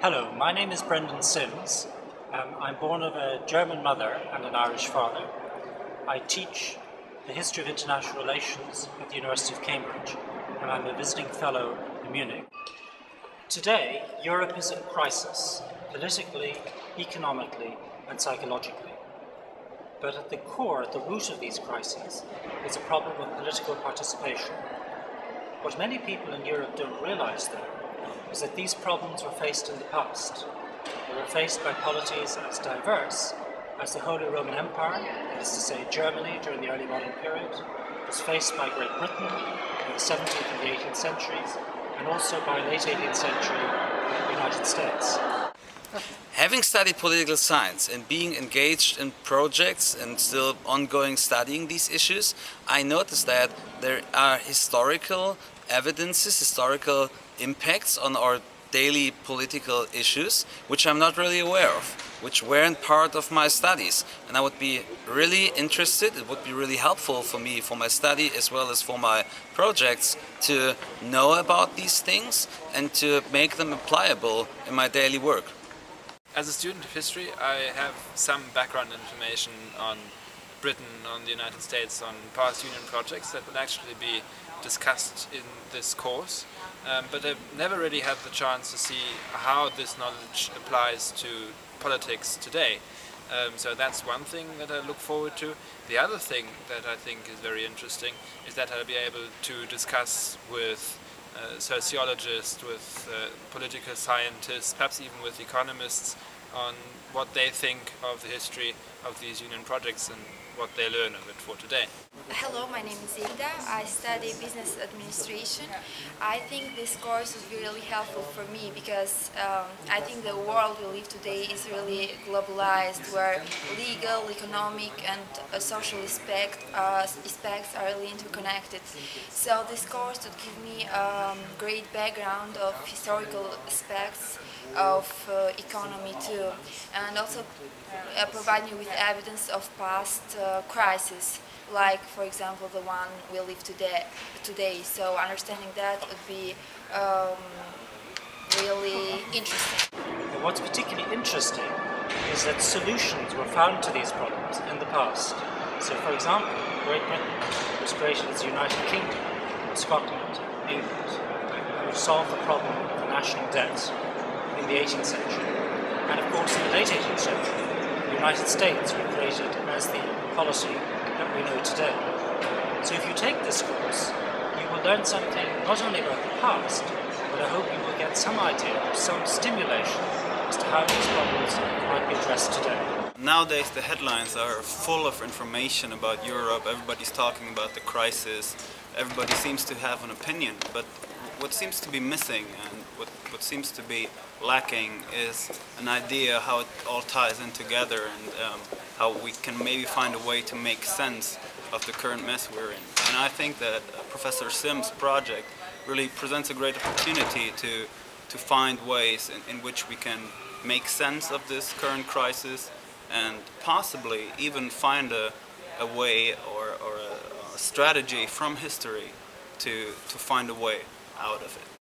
Hello, my name is Brendan Sims. I'm born of a German mother and an Irish father. I teach the history of international relations at the University of Cambridge, and I'm a visiting fellow in Munich. Today, Europe is in crisis, politically, economically, and psychologically. But at the core, at the root of these crises, is a problem of political participation. What many people in Europe don't realize, though, is that these problems were faced in the past. They were faced by polities as diverse as the Holy Roman Empire, that is to say Germany during the early modern period, was faced by Great Britain in the 17th and the 18th centuries, and also by late 18th century the United States. Having studied political science and being engaged in projects and still ongoing studying these issues, I noticed that there are historical evidences, historical impacts on our daily political issues, which I'm not really aware of, which weren't part of my studies. And I would be really interested, it would be really helpful for me, for my study as well as for my projects, to know about these things and to make them applicable in my daily work. As a student of history, I have some background information on Britain, on the United States, on past Union projects that will actually be discussed in this course, but I've never really had the chance to see how this knowledge applies to politics today. So that's one thing that I look forward to. The other thing that I think is very interesting is that I'll be able to discuss with sociologists, with political scientists, perhaps even with economists, on what they think of the history of these union projects and what they learn of it for today. Hello, my name is Hilda. I study business administration. I think this course would be really helpful for me because I think the world we live today is really globalized, where legal, economic and social aspects are really interconnected. So this course would give me a great background of historical aspects of economy too, and also provide me with evidence of past crises, like for example the one we live today. So understanding that would be really interesting. And what's particularly interesting is that solutions were found to these problems in the past. So for example, Great Britain was created as the United Kingdom, Scotland, England, which solved the problem of the national debt in the 18th century. And of course in the late 18th century, the United States were created as the policy that we know today. So if you take this course, you will learn something not only about the past, but I hope you will get some idea, some stimulation as to how these problems might be addressed today. Nowadays the headlines are full of information about Europe, everybody's talking about the crisis, everybody seems to have an opinion, but what seems to be missing and what seems to be lacking is an idea how it all ties in together and how we can maybe find a way to make sense of the current mess we're in. And I think that Professor Sims' project really presents a great opportunity to find ways in which we can make sense of this current crisis and possibly even find a way or a strategy from history to find a way out of it.